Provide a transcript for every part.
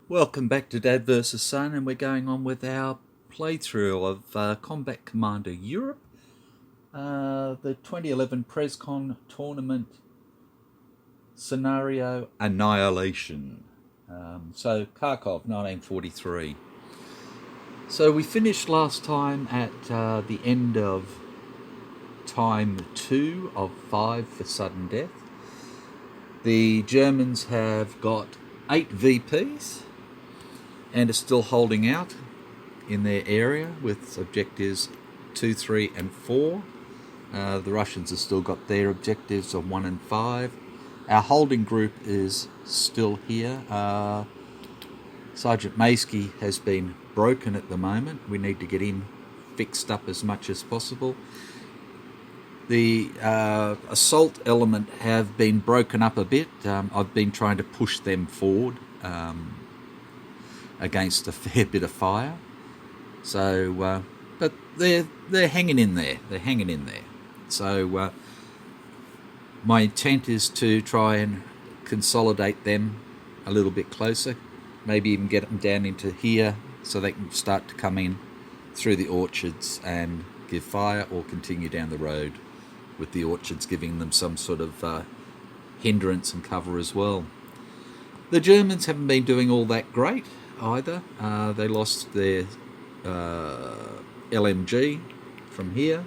Welcome back to Dad vs Son, and we're going on with our playthrough of Combat Commander Europe, the 2011 PresCon tournament scenario Annihilation. So Kharkov, 1943. So we finished last time at the end of time 2 of 5 for sudden death. The Germans have got 8 VPs and are still holding out in their area with objectives 2, 3 and 4. The Russians have still got their objectives of 1 and 5. Our holding group is still here. Sergeant Maysky has been broken at the moment. We need to get him fixed up as much as possible. The assault element have been broken up a bit. I've been trying to push them forward against a fair bit of fire. So, but they're hanging in there. They're hanging in there. So my intent is to try and consolidate them a little bit closer. Maybe even get them down into here so they can start to come in through the orchards and give fire, or continue down the road with the orchards giving them some sort of hindrance and cover as well. The Germans haven't been doing all that great either. They lost their LMG from here.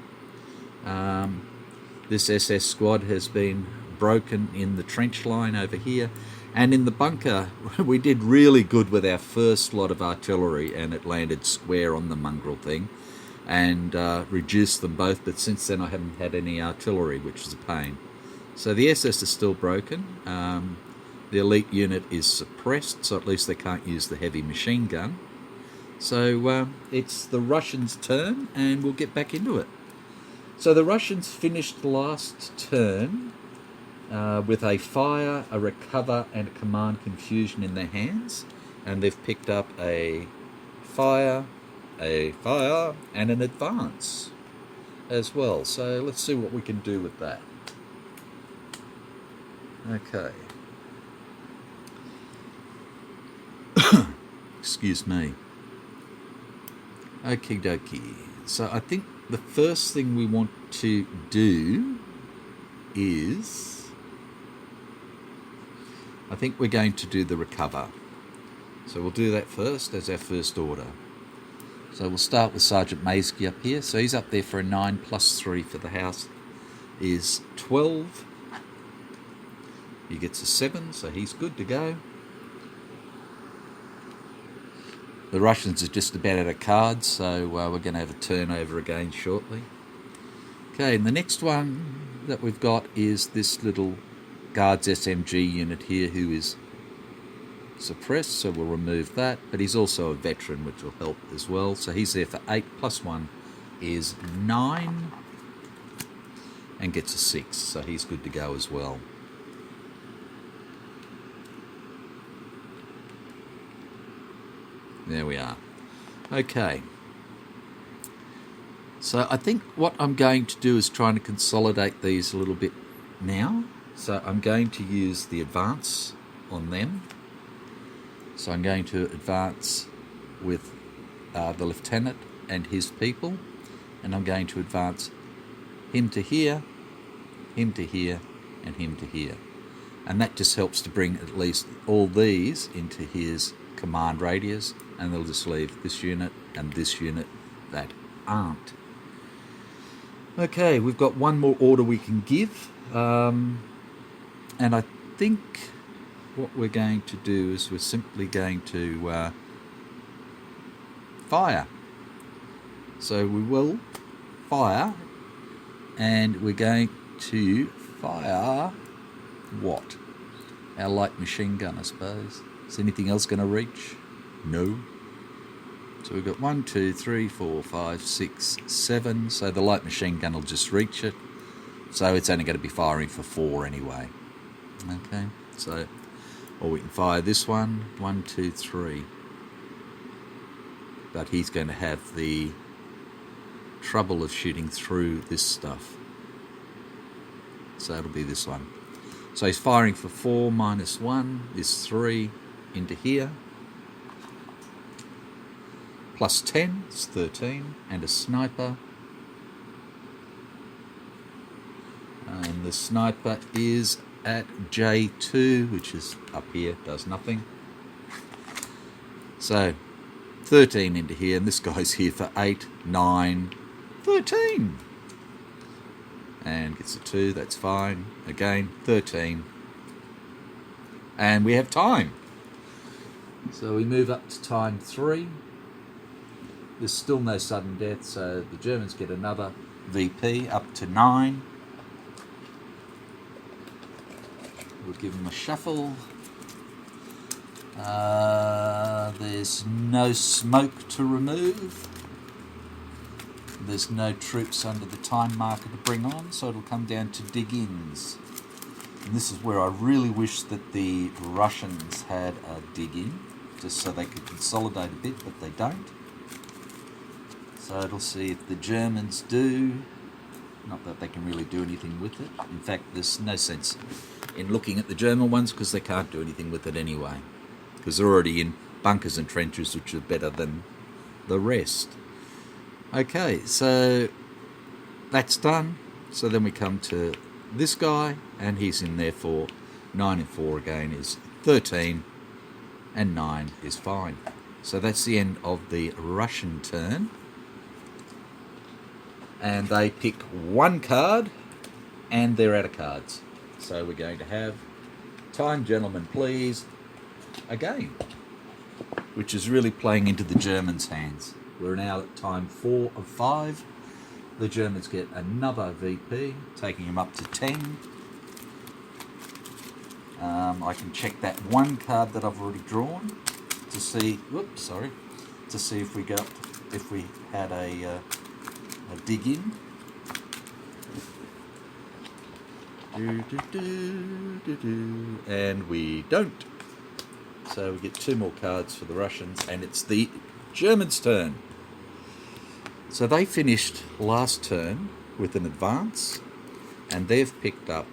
This SS squad has been broken in the trench line over here, and in the bunker we did really good with our first lot of artillery, and it landed square on the mongrel thing and reduced them both, but since then I haven't had any artillery, which is a pain. So the SS is still broken. The elite unit is suppressed, so at least they can't use the heavy machine gun. So it's the Russians' turn, and we'll get back into it. So the Russians finished the last turn with a fire, a recover, and a command confusion in their hands, and they've picked up a fire, and an advance as well. So let's see what we can do with that. Okay. Excuse me. Okie dokie. So I think the first thing we want to do is, I think we're going to do the recover. So we'll do that first as our first order. So we'll start with Sergeant Maysky up here. So he's up there for a 9 plus 3 for the house is 12. He gets a 7, so he's good to go. The Russians are just about out of cards, so we're going to have a turnover again shortly. Okay, and the next one that we've got is this little Guards SMG unit here who is suppressed, so we'll remove that. But he's also a veteran, which will help as well. So he's there for 8 plus 1 is 9 and gets a 6, so he's good to go as well. There we are. Okay. So I think what I'm going to do is trying to consolidate these a little bit now. So I'm going to use the advance on them. So I'm going to advance with the lieutenant and his people, and I'm going to advance him to here, him to here, and him to here. And that just helps to bring at least all these into his command radius, and they'll just leave this unit and this unit that aren't. Okay, we've got one more order we can give, and I think what we're going to do is we're simply going to fire. So we will fire, and we're going to fire what? Our light machine gun, I suppose. Is anything else going to reach? No. So we've got 1, 2, 3, 4, 5, 6, 7. So the light machine gun will just reach it. So it's only going to be firing for 4 anyway. Okay. So, or we can fire this one. 1, 2, 3. But he's going to have the trouble of shooting through this stuff. So it'll be this one. So he's firing for 4 minus 1 is 3 into here. plus 10 is 13, and a sniper. And the sniper is at J2, which is up here, does nothing. So 13 into here, and this guy's here for 8, 9, 13. And gets a 2, that's fine. Again, 13. And we have time. So we move up to time 3. There's still no sudden death, so the Germans get another VP up to 9. We'll give them a shuffle. There's no smoke to remove. There's no troops under the time marker to bring on, so it'll come down to dig-ins. And this is where I really wish that the Russians had a dig-in, just so they could consolidate a bit, but they don't. So it'll see if the Germans do. Not that they can really do anything with it. In fact, there's no sense in looking at the German ones because they can't do anything with it anyway, because they're already in bunkers and trenches which are better than the rest. Okay, so that's done. So then we come to this guy, and he's in there for 9 and 4 again is 13, and 9 is fine. So that's the end of the Russian turn. And they pick 1 card, and they're out of cards. So we're going to have time, gentlemen, please, again, which is really playing into the Germans' hands. We're now at time 4 of 5. The Germans get another VP, taking them up to 10. I can check that 1 card that I've already drawn to see. To see if we had a dig in. And we don't. So we get 2 more cards for the Russians, and it's the Germans' turn. So they finished last turn with an advance, and they've picked up,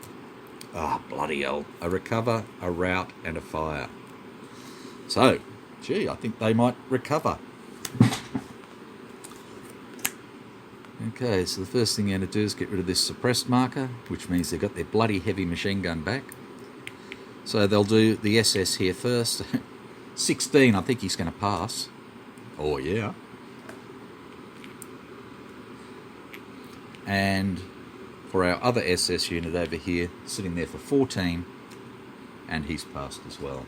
bloody hell, a recover, a rout, and a fire. So, gee, I think they might recover. Okay, so the first thing you're going to do is get rid of this suppressed marker, which means they've got their bloody heavy machine gun back. So they'll do the SS here first. 16, I think he's going to pass. Oh, yeah. And for our other SS unit over here, sitting there for 14, and he's passed as well.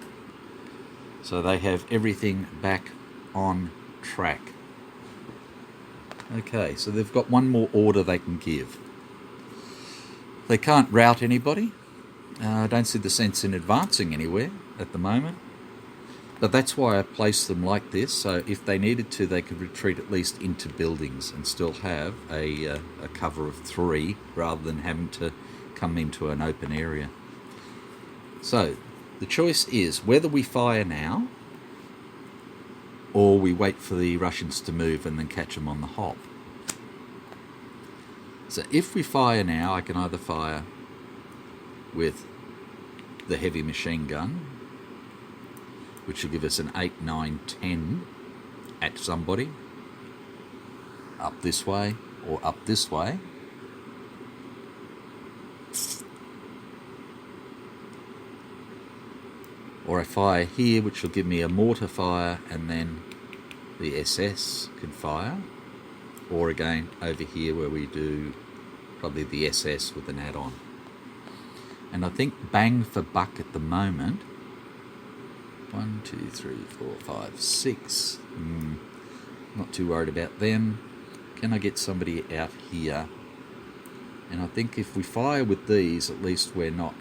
So they have everything back on track. Okay, so they've got 1 more order they can give. They can't rout anybody. I don't see the sense in advancing anywhere at the moment. But that's why I placed them like this, so if they needed to, they could retreat at least into buildings and still have a cover of 3, rather than having to come into an open area. So, the choice is whether we fire now, or we wait for the Russians to move and then catch them on the hop. So if we fire now, I can either fire with the heavy machine gun, which will give us an 8, 9, 10 at somebody, up this way or up this way. Or I fire here, which will give me a mortar fire, and then the SS can fire. Or again, over here where we do probably the SS with an add-on. And I think bang for buck at the moment, 1, 2, 3, 4, 5, 6. Not too worried about them. Can I get somebody out here? And I think if we fire with these, at least we're not...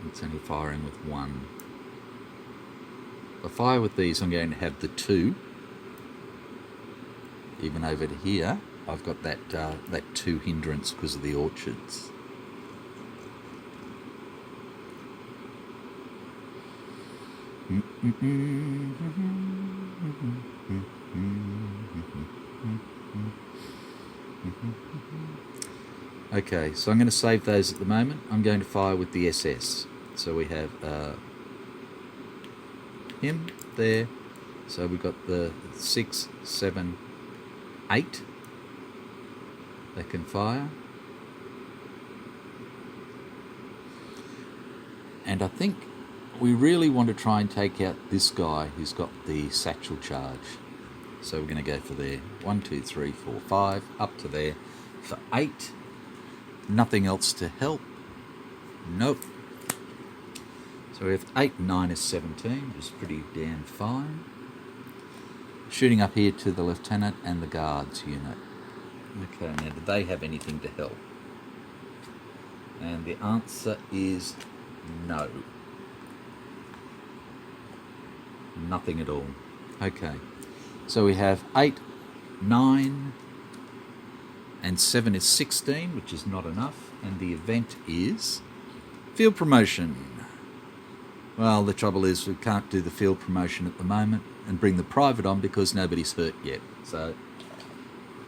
It's only firing with 1. If I fire with these, I'm going to have the 2. Even over to here, I've got that 2 hindrance because of the orchards. Okay, so I'm going to save those at the moment. I'm going to fire with the SS. So we have him there. So we've got the 6, 7, 8 that can fire. And I think we really want to try and take out this guy who's got the satchel charge. So we're going to go for there. 1, 2, 3, 4, 5, up to there for 8. Nothing else to help. Nope. So we have 8 and 9 is 17, which is pretty damn fine. Shooting up here to the lieutenant and the guards unit. Okay, now do they have anything to help? And the answer is no. Nothing at all. Okay, so we have 8, 9, and 7 is 16, which is not enough. And the event is field promotion. Well, the trouble is we can't do the field promotion at the moment and bring the private on because nobody's hurt yet. So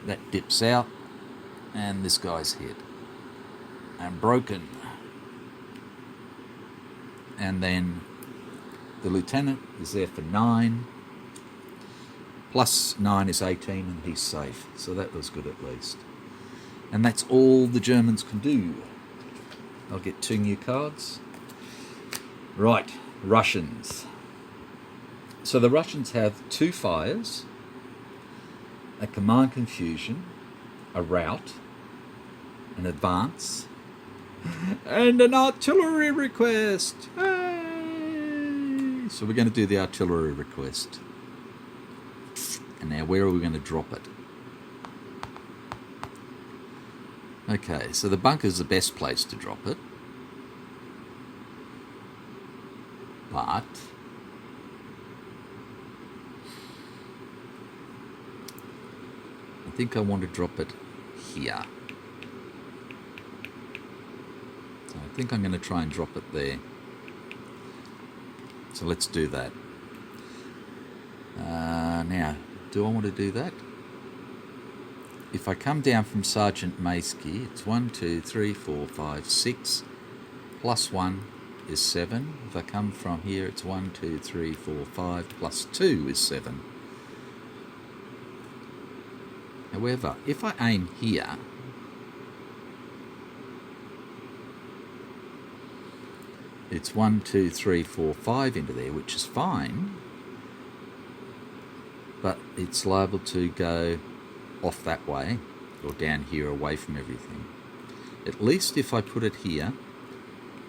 that dips out, and this guy's hit and broken. And then the lieutenant is there for 9. Plus 9 is 18, and he's safe. So that was good at least. And that's all the Germans can do. I'll get 2 new cards. Right, Russians. So the Russians have 2 fires, a command confusion, a rout, an advance, and an artillery request. Hey! So we're going to do the artillery request. And now where are we going to drop it? Okay, so the bunker's the best place to drop it. But I think I want to drop it here. So I think I'm going to try and drop it there. So let's do that. Now, do I want to do that? If I come down from Sergeant Maysky, it's 1, 2, 3, 4, 5, 6, plus 1 is 7. If I come from here, it's 1, 2, 3, 4, 5, plus 2 is 7. However, if I aim here, it's 1, 2, 3, 4, 5 into there, which is fine, but it's liable to go off that way or down here away from everything. At least if I put it here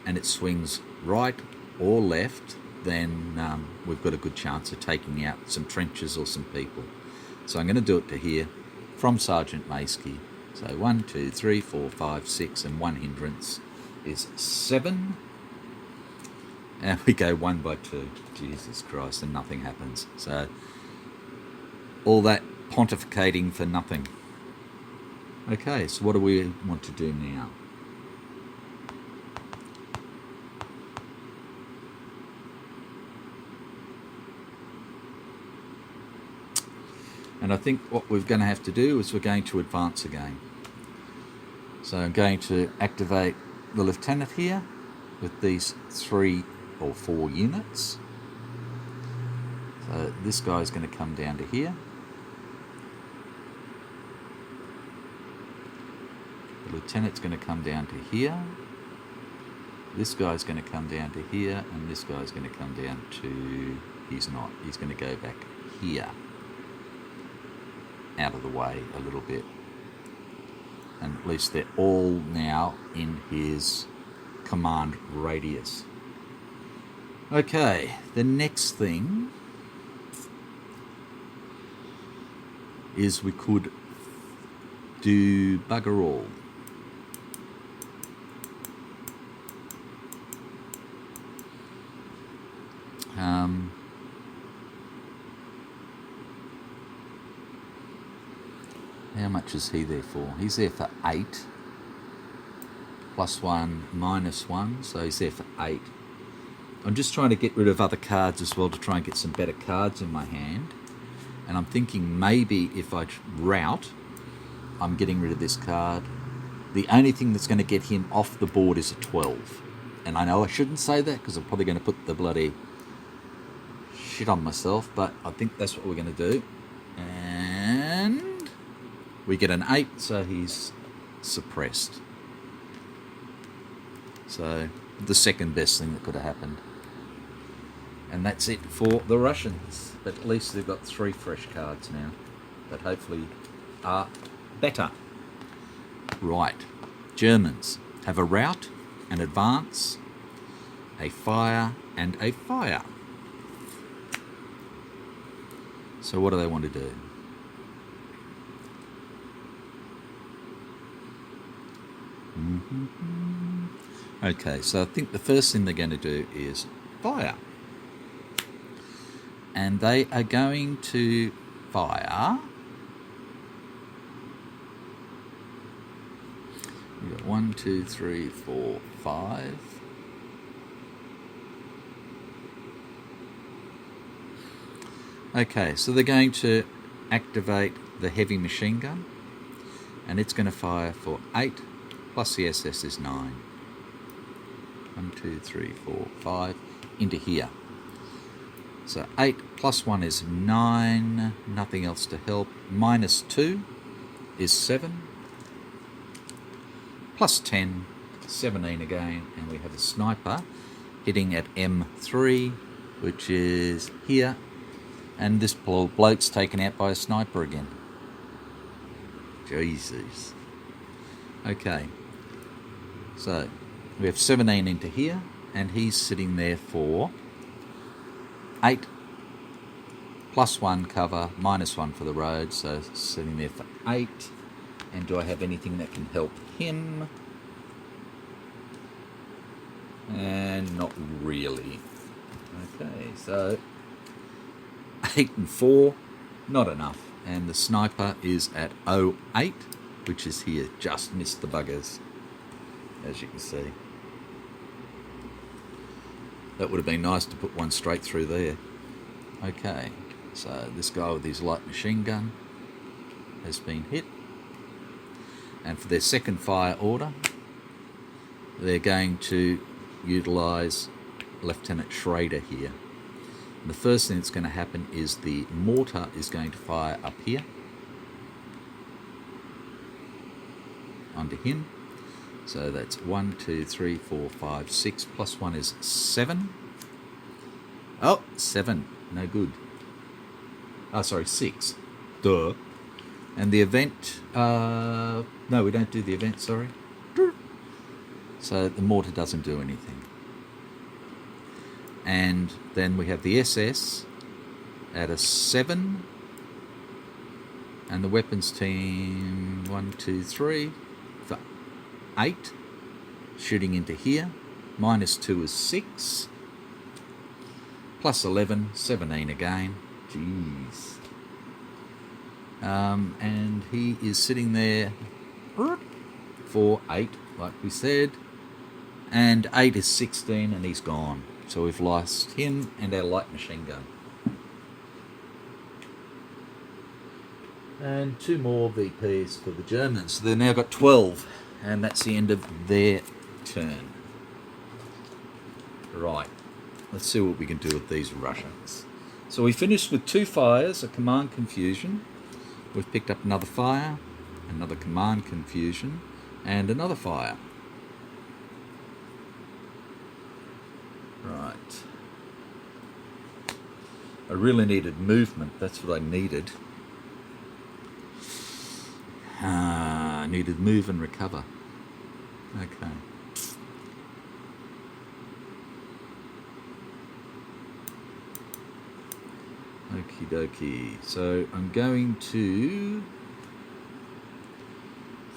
and it swings right or left, then we've got a good chance of taking out some trenches or some people. So I'm going to do it to here from Sergeant Maysky. So 1, 2, 3, 4, 5, 6, and 1 hindrance is 7. And we go 1 by 2. Jesus Christ, and nothing happens. So all that pontificating for nothing. Okay, so what do we want to do now? And I think what we're going to have to do is we're going to advance again. So I'm going to activate the lieutenant here with these 3 or 4 units. So this guy's going to come down to here. The lieutenant's going to come down to here. This guy's going to come down to here, and this guy's going to come down to... He's not. He's going to go back here. Out of the way a little bit. And at least they're all now in his command radius. Okay, the next thing is we could do bugger all. How much is he there for? He's there for 8. Plus 1, minus 1. So he's there for 8. I'm just trying to get rid of other cards as well to try and get some better cards in my hand. And I'm thinking maybe if I route, I'm getting rid of this card. The only thing that's going to get him off the board is a 12. And I know I shouldn't say that because I'm probably going to put the bloody shit on myself, but I think that's what we're going to do. And we get an 8, so he's suppressed. So the second best thing that could have happened. And that's it for the Russians. But at least they've got 3 fresh cards now that hopefully are better. Right. Germans have a rout, an advance, a fire, and a fire. So what do they want to do? Okay, so I think the first thing they're going to do is fire. And they are going to fire. We've got 1, 2, 3, 4, 5. Okay, so they're going to activate the heavy machine gun, and it's going to fire for 8, plus the SS is 9. 1, 2, 3, 4, 5, into here. So 8 plus 1 is 9, nothing else to help. Minus 2 is 7. Plus 10, 17 again, and we have a sniper hitting at M3, which is here. And this bloke's taken out by a sniper again. Jesus. Okay. So we have 17 into here, and he's sitting there for 8 plus 1 cover, minus 1 for the road, so sitting there for 8. And do I have anything that can help him? And not really. Okay, so 8 and 4, not enough. And the sniper is at 08, which is here. Just missed the buggers, as you can see. That would have been nice to put one straight through there. Okay, so this guy with his light machine gun has been hit. And for their second fire order, they're going to utilise Lieutenant Schrader here. And the first thing that's going to happen is the mortar is going to fire up here onto him. So that's 1, 2, 3, 4, 5, 6, plus 1 is 7. Oh, 7, no good. Oh, sorry, 6. Duh. And the event, no, we don't do the event, sorry. So the mortar doesn't do anything. And then we have the SS at a 7. And the weapons team, 1, 2, 3, for 8. Shooting into here. Minus 2 is 6. Plus 11, 17 again. Jeez. And he is sitting there for 8, like we said. And 8 is 16, and he's gone. So we've lost him and our light machine gun. And 2 more VPs for the Germans. So they've now got 12, and that's the end of their turn. Right, let's see what we can do with these Russians. So we finished with 2 fires, a command confusion. We've picked up another fire, another command confusion, and another fire. Right. I really needed movement. That's what I needed. I needed move and recover. Okay. Okie dokie. So I'm going to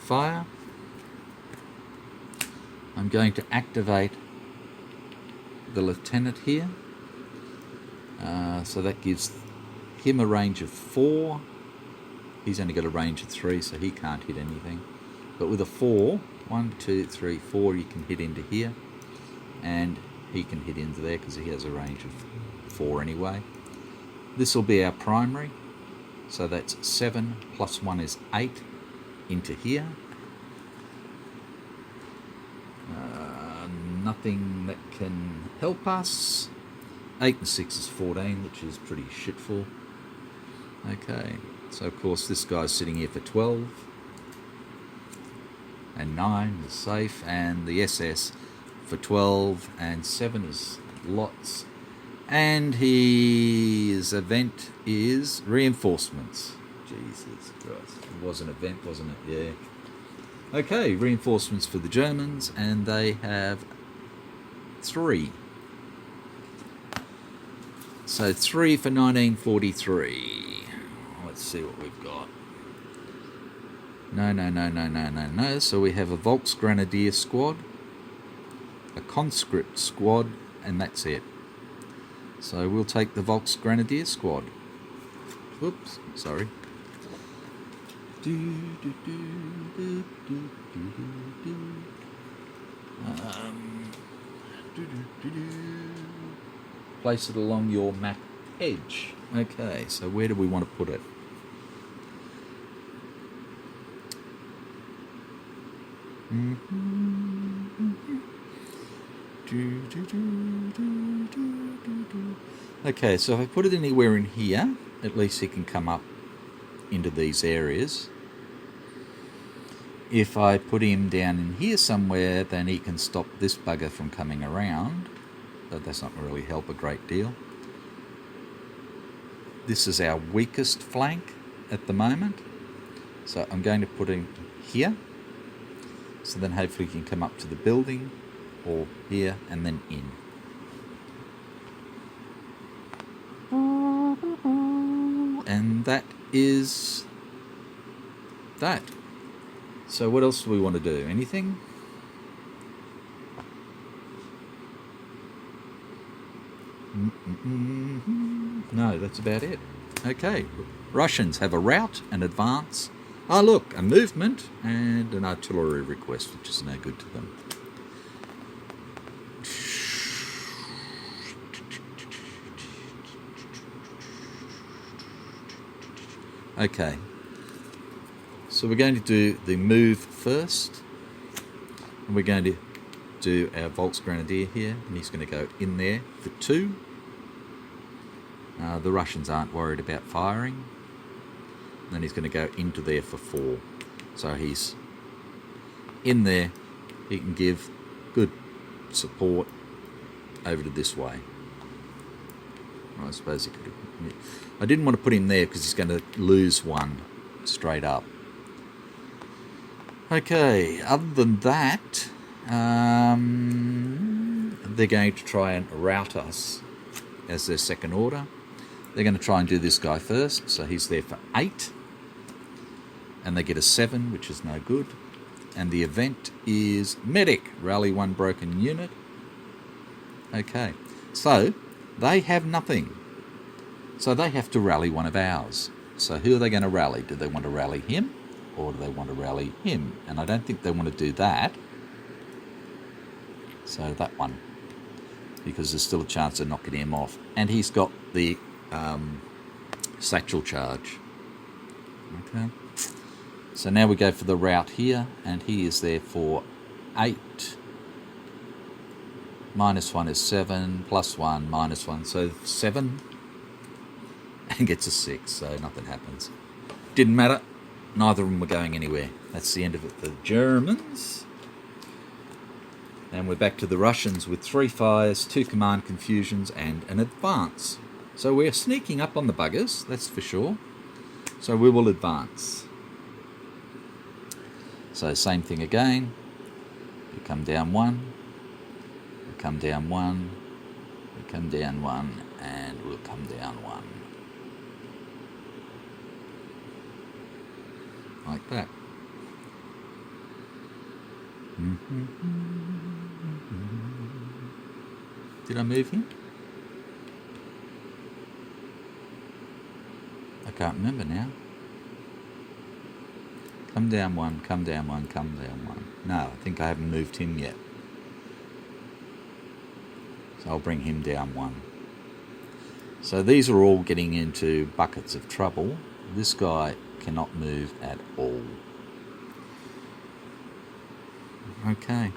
fire. I'm going to activate the lieutenant here. So that gives him a range of 4. He's only got a range of 3, so he can't hit anything. But with a 4, 1, 2, 3, 4, you can hit into here. And he can hit into there because he has a range of 4 anyway. This will be our primary. So that's 7 plus 1 is 8 into here. Nothing that can help us. 8 and 6 is 14, which is pretty shitful. Okay, so of course this guy's sitting here for 12. And 9 is safe, and the SS for 12, and 7 is lots. And his event is reinforcements. Jesus Christ. It was an event, wasn't it? Yeah. Okay, reinforcements for the Germans, and they have 3. So 3 for 1943. Let's see what we've got. No. So we have a Volksgrenadier squad, a conscript squad, and that's it. So we'll take the Volksgrenadier squad. Whoops, sorry. Place it along your map edge. Okay, so where do we want to put it? Okay, so if I put it anywhere in here, at least he can come up into these areas. If I put him down in here somewhere, then he can stop this bugger from coming around, but that's not really help a great deal. This is our weakest flank at the moment, so I'm going to put him here, so then hopefully he can come up to the building, or here, and then in. And that is that. So what else do we want to do? Anything? No, that's about it. Okay, Russians have a rout, an advance. Oh look, a movement and an artillery request, which is no good to them. Okay, so we're going to do the move first, and we're going to do our Volksgrenadier here, and he's going to go in there for 2. The Russians aren't worried about firing. Then he's going to go into there for 4. So he's in there. He can give good support over to this way. I suppose he could have... I didn't want to put him there because he's going to lose 1 straight up. Okay, other than that, they're going to try and rout us as their second order. They're going to try and do this guy first, so he's there for 8. And they get a 7, which is no good. And the event is medic, rally 1 broken unit. Okay, so they have nothing. So they have to rally one of ours. So who are they going to rally? Do they want to rally him, or do they want to rally him? And I don't think they want to do that. So that one, because there's still a chance of knocking him off. And he's got the satchel charge. Okay. So now we go for the rout here, and he is there for 8. -1 is 7, +1, -1, so 7. And gets a 6, so nothing happens. Didn't matter. Neither of them were going anywhere. That's the end of it. The Germans. And we're back to the Russians with 3 fires, 2 command confusions, and an advance. So we're sneaking up on the buggers, that's for sure. So we will advance. So same thing again. We come down 1. We come down 1. We come down 1. And we'll come down 1. Like that. Did I move him? I can't remember now. Come down 1, come down 1, come down 1. No, I think I haven't moved him yet. So I'll bring him down 1. So these are all getting into buckets of trouble. This guy cannot move at all. Okay.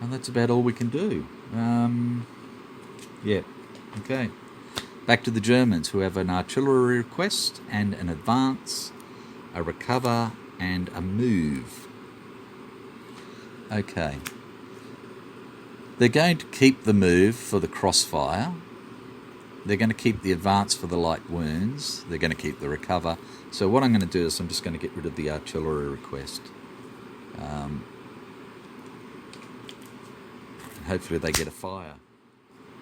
And that's about all we can do. Yeah, okay. Back to the Germans, who have an artillery request and an advance, a recover, and a move. Okay. They're going to keep the move for the crossfire. They're going to keep the advance for the light wounds. They're going to keep the recover. So what I'm going to do is I'm just going to get rid of the artillery request. Hopefully they get a fire.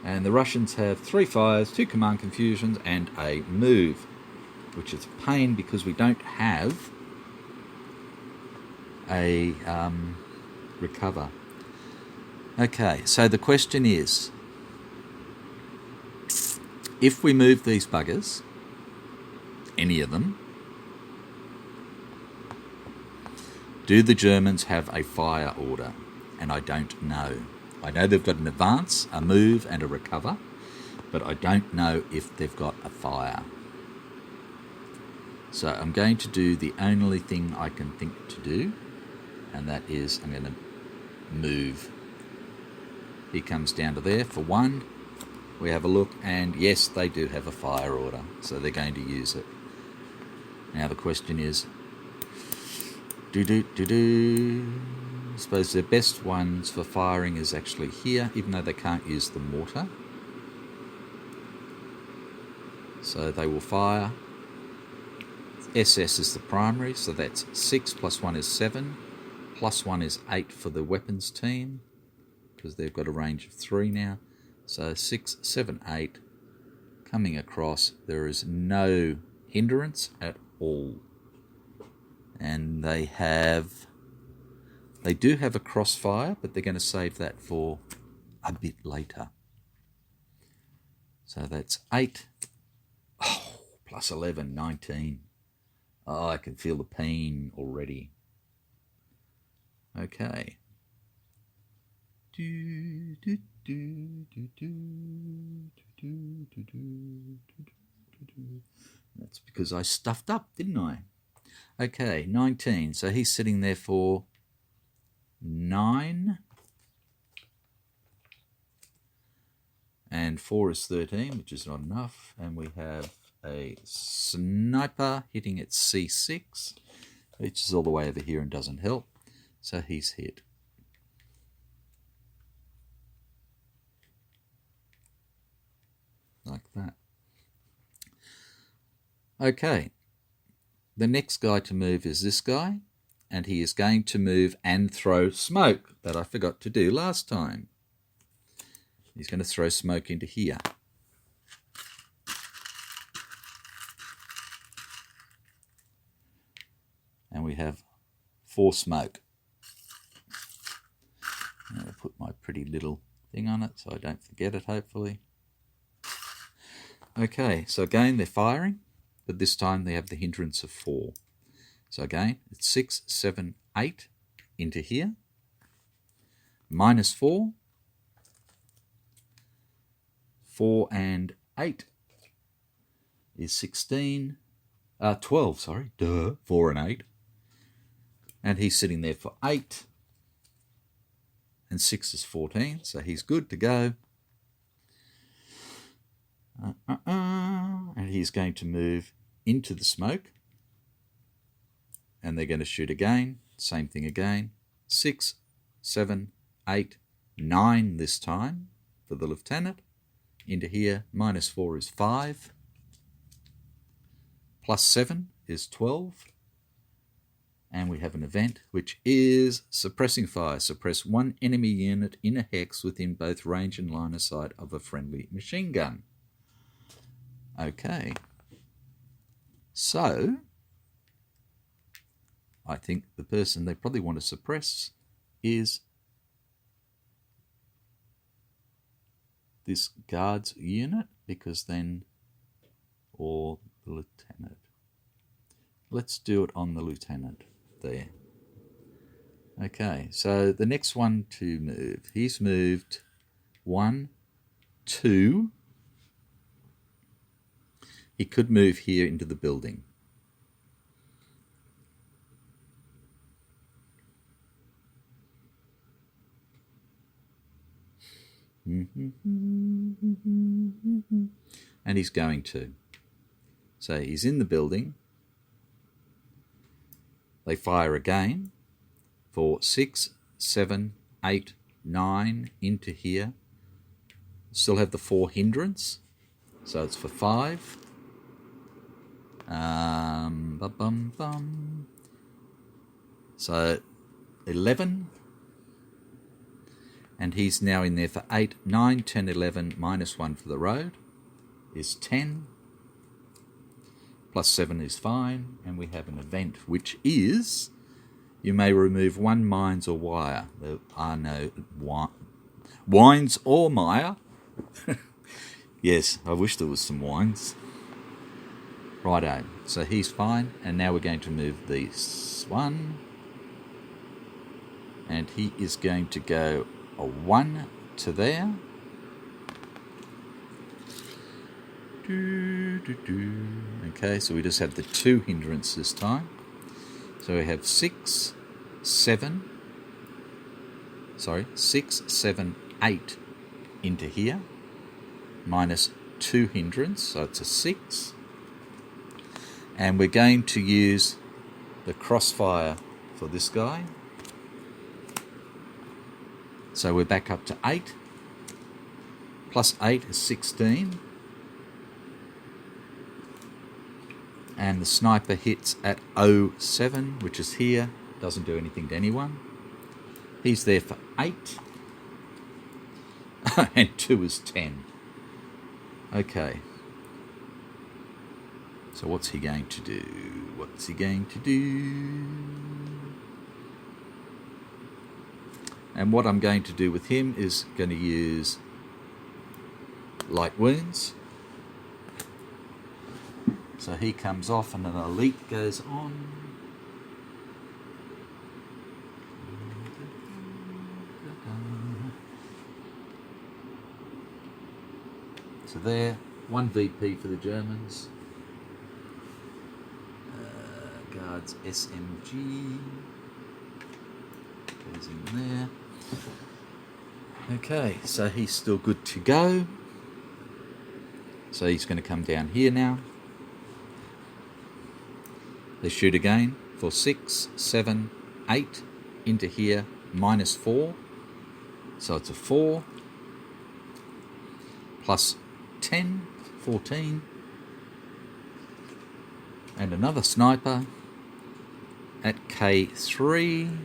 And the Russians have 3 fires, 2 command confusions, and a move, which is a pain because we don't have a recover. Okay, so the question is, if we move these buggers, any of them, do the Germans have a fire order? And I don't know. I know they've got an advance, a move, and a recover, but I don't know if they've got a fire. So I'm going to do the only thing I can think to do, and that is I'm going to move. He comes down to there for 1. We have a look, and yes, they do have a fire order, so they're going to use it. Now the question is, I suppose their best ones for firing is actually here, even though they can't use the mortar. So they will fire. SS is the primary, so that's 6 plus 1 is 7, plus 1 is 8 for the weapons team, because they've got a range of 3 now. So 6, 7, 8 coming across. There is no hindrance at all. And they do have a crossfire, but they're going to save that for a bit later. So that's 8. Oh, plus 11, 19. Oh, I can feel the pain already. Okay. That's because I stuffed up, didn't I? Okay, 19. So he's sitting there for 9. And 4 is 13, which is not enough. And we have a sniper hitting at C6, which is all the way over here and doesn't help. So he's hit. Like that. Okay. The next guy to move is this guy, and he is going to move and throw smoke that I forgot to do last time. He's going to throw smoke into here. And we have 4 smoke. I'll put my pretty little thing on it so I don't forget it, hopefully. Okay, so again, they're firing, but this time they have the hindrance of 4. So again, it's 6, 7, 8 into here. Minus 4. 4 and 8 is 16. 12, sorry. Duh. 4 and 8. And he's sitting there for 8. And 6 is 14, so he's good to go. And he's going to move into the smoke. And they're going to shoot again. Same thing again. 6, 7, 8, 9 this time for the lieutenant. Into here, minus 4 is 5. Plus 7 is 12. And we have an event, which is suppressing fire. Suppress 1 enemy unit in a hex within both range and line of sight of a friendly machine gun. Okay. So, I think the person they probably want to suppress is this guard's unit, because then, or the lieutenant. Let's do it on the lieutenant there. Okay, so the next one to move. He's moved 1, 2. He could move here into the building. And he's going to. So he's in the building. They fire again for 6, 7, 8, 9 into here. Still have the 4 hindrance. So it's for 5. So 11. And he's now in there for 8, 9, 10, 11, minus 1 for the road is 10. Plus 7 is fine. And we have an event which is, you may remove 1 mines or wire. There are no wines or mire. Yes, I wish there was some wines. Righto, so he's fine. And now we're going to move this one. And he is going to go a 1 to there. Okay, so we just have the 2 hindrance this time. So we have 6, 7, 8 into here, minus 2 hindrance, so it's a 6. And we're going to use the crossfire for this guy. So we're back up to 8. Plus 8 is 16. And the sniper hits at 07, which is here. Doesn't do anything to anyone. He's there for 8. And 2 is 10. Okay. So what's he going to do? What's he going to do? And what I'm going to do with him is going to use light wounds. So he comes off and an elite goes on. So there, 1 VP for the Germans. Guards SMG. Goes in there. Okay, so he's still good to go. So he's going to come down here now. They shoot again for 6, 7, 8 into here, minus 4. So it's a 4. Plus 10, 14. And another sniper at K3,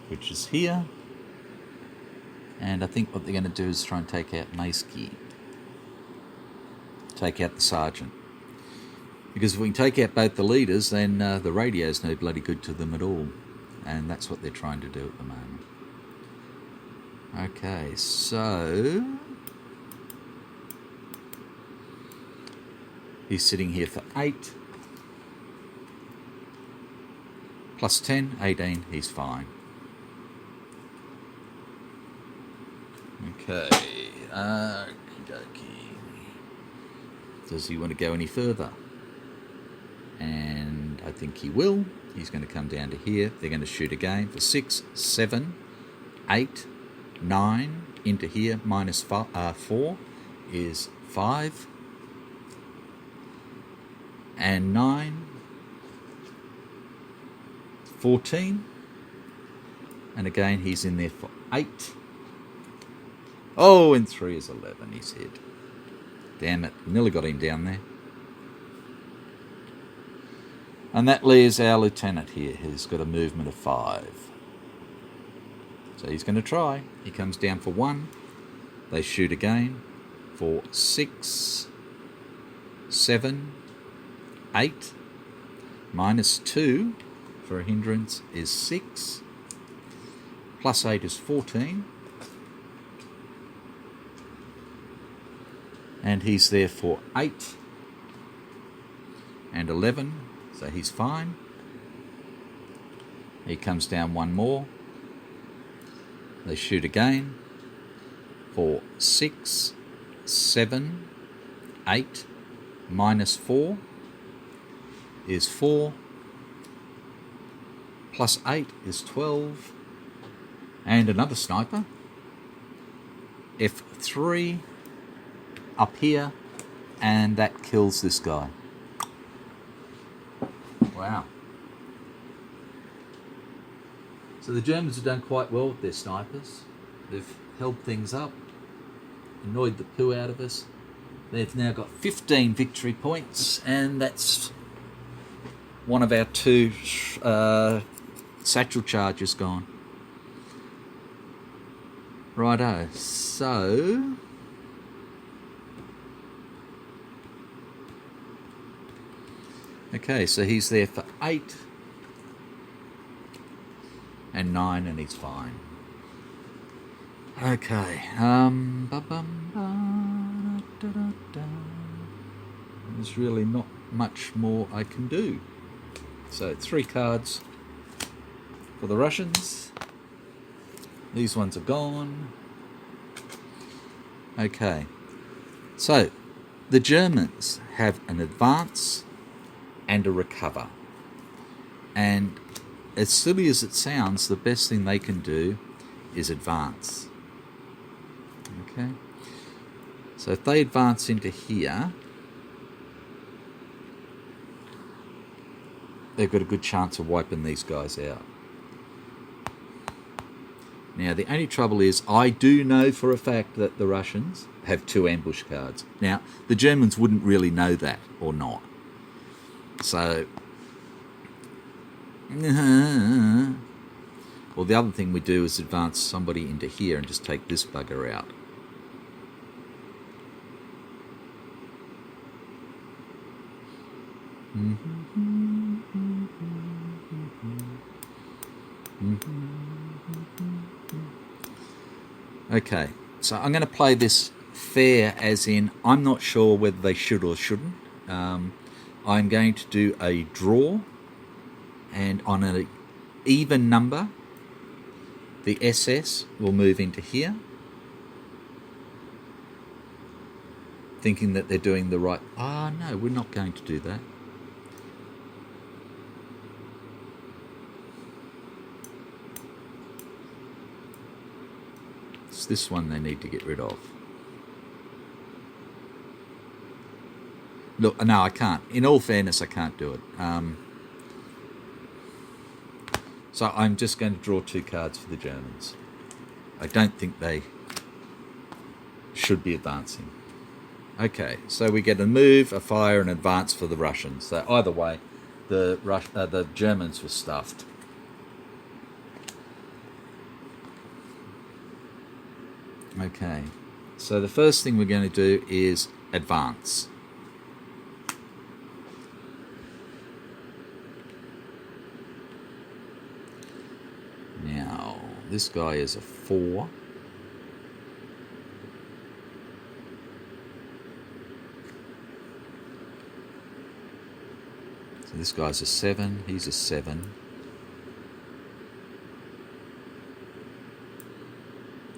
which is here. And I think what they're going to do is try and take out Maskey. Take out the sergeant. Because if we can take out both the leaders, then the radio's no bloody good to them at all. And that's what they're trying to do at the moment. Okay, so he's sitting here for 8. Plus 10, 18, he's fine. Okay, okey-dokey. Does he want to go any further? And I think he will. He's going to come down to here. They're going to shoot again for 6, 7, 8, 9 into here. Minus 4 is 5. And 9, 14. And again, he's in there for 8. Oh, and 3 is 11. He's hit. Damn it. Nearly got him down there. And that leaves our lieutenant here, who's got a movement of 5. So he's going to try. He comes down for 1. They shoot again for 6, 7, 8. Minus 2 for a hindrance is 6. Plus 8 is 14. And he's there for 8 and 11. So he's fine. He comes down 1 more. They shoot again for 6, 7, 8. Minus 4 is 4. Plus 8 is 12. And another sniper. F3 up here, and that kills this guy. Wow. So the Germans have done quite well with their snipers. They've held things up, annoyed the poo out of us. They've now got 15 victory points, and that's one of our 2 satchel charges gone. Righto, so okay, so he's there for 8 and 9, and he's fine. Okay, there's really not much more I can do. So 3 cards for the Russians. These ones are gone. Okay, so the Germans have an advance and a recover. And as silly as it sounds, the best thing they can do is advance. Okay, so if they advance into here, they've got a good chance of wiping these guys out. Now, the only trouble is, I do know for a fact that the Russians have 2 ambush cards. Now, the Germans wouldn't really know that or not. So, well, the other thing we do is advance somebody into here and just take this bugger out. Okay, so I'm going to play this fair, as in I'm not sure whether they should or shouldn't. I'm going to do a draw, and on an even number, the SS will move into here, thinking that they're doing the right... no, we're not going to do that. It's this one they need to get rid of. Look, no, I can't. In all fairness, I can't do it. So I'm just going to draw 2 cards for the Germans. I don't think they should be advancing. Okay, so we get a move, a fire, and advance for the Russians. So either way, the Germans were stuffed. Okay, so the first thing we're going to do is advance. Now, this guy is a 4. So this guy's a 7, he's a 7.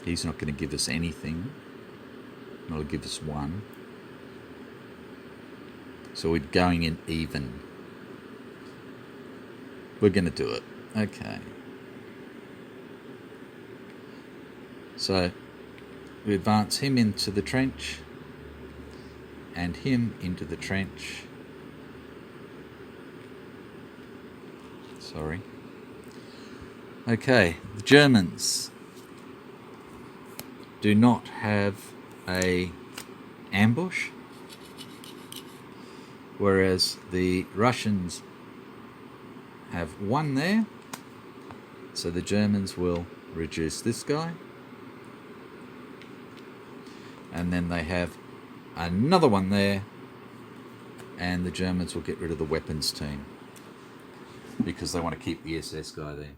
He's not going to give us anything. Not to give us 1. So we're going in even. We're going to do it. Okay. So we advance him into the trench and him into the trench. Sorry. Okay, the Germans do not have a ambush, whereas the Russians have 1 there. So the Germans will reduce this guy, and then they have another 1 there, and the Germans will get rid of the weapons team because they want to keep the SS guy there.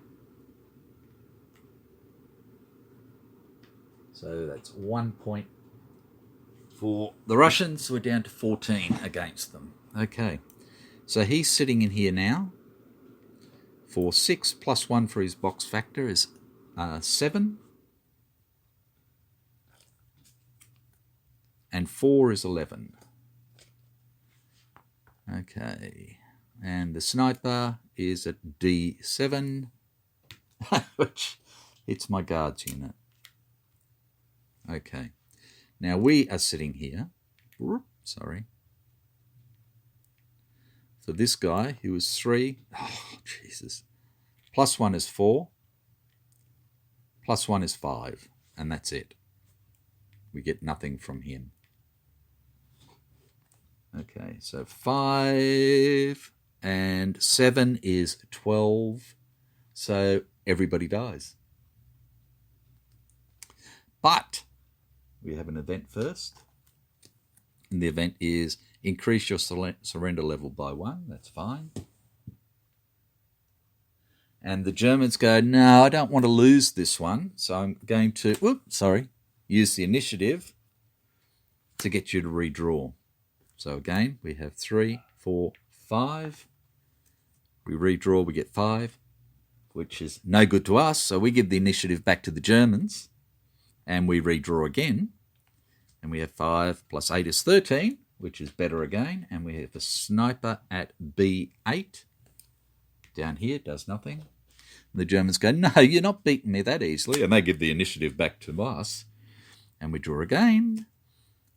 So that's 1 point for the Russians. We're down to 14 against them. Okay, so he's sitting in here now for 6 plus 1 for his box factor is 7. And 4 is 11. Okay, and the sniper is at D7, which it's my guards unit. Okay. Now we are sitting here. Sorry. So this guy, who was 3. Oh, Jesus. +1 is 4. +1 is 5. And that's it. We get nothing from him. Okay, so 5 and 7 is 12. So everybody dies. But we have an event first. And the event is increase your surrender level by 1. That's fine. And the Germans go, no, I don't want to lose this one. So I'm going to, use the initiative to get you to redraw. So again, we have 3, 4, 5. We redraw, we get 5, which is no good to us. So we give the initiative back to the Germans and we redraw again. And we have 5 + 8 is 13, which is better again. And we have a sniper at B8. Down here, does nothing. And the Germans go, no, you're not beating me that easily. And they give the initiative back to us. And we draw again.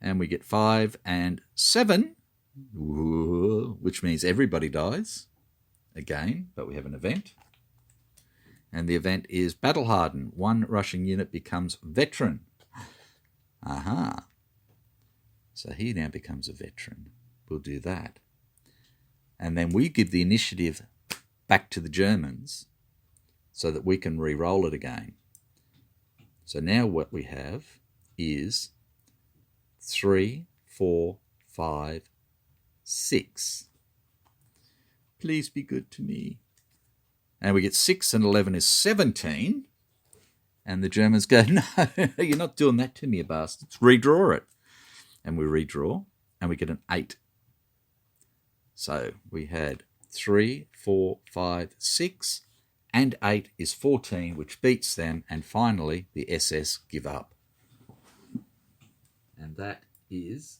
And we get 5 and 7, which means everybody dies again, but we have an event. And the event is battle hardened. 1 Russian unit becomes veteran. Aha. So he now becomes a veteran. We'll do that. And then we give the initiative back to the Germans so that we can re-roll it again. So now what we have is 3, 4, 5, 6. Please be good to me. And we get 6 and 11 is 17. And the Germans go, no, you're not doing that to me, you bastards. Redraw it. And we redraw, and we get an 8. So we had 3, 4, 5, 6, and 8 is 14, which beats them. And finally, the SS give up. And that is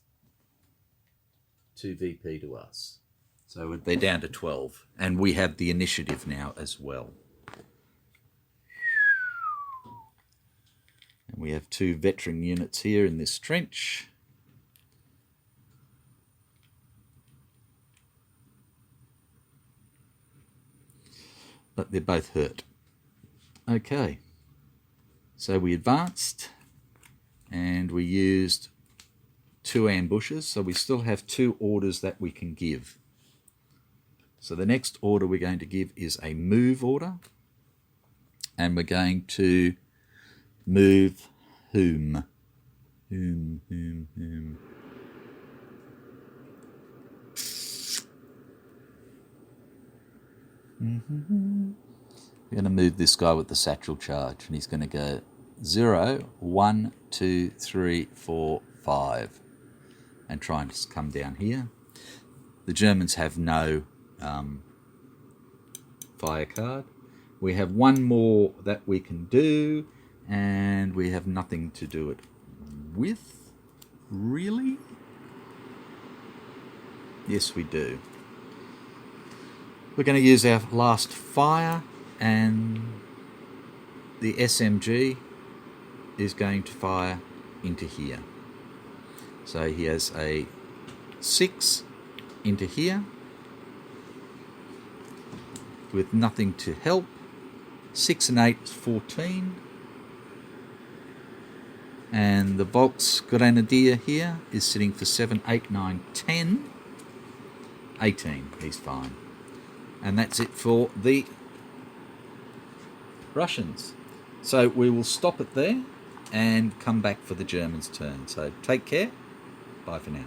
2 VP to us. So they're down to 12. And we have the initiative now as well. And we have 2 veteran units here in this trench. But they're both hurt. Okay. So we advanced. And we used 2 ambushes, so we still have 2 orders that we can give. So the next order we're going to give is a move order. And we're going to move whom? Whom? We're going to move this guy with the satchel charge, and he's going to go 0, 1, 2, 3, 4, 5, and try and just come down here. The Germans have no fire card. We have 1 more that we can do, and we have nothing to do it with, really? Yes, we do. We're going to use our last fire, and the SMG is going to fire into here. So he has a 6 into here with nothing to help. 6 and 8 is 14. And the Volksgrenadier here is sitting for 7, 8, 9, 10. 18, he's fine. And that's it for the Russians. So we will stop it there and come back for the Germans' turn. So take care. Bye for now.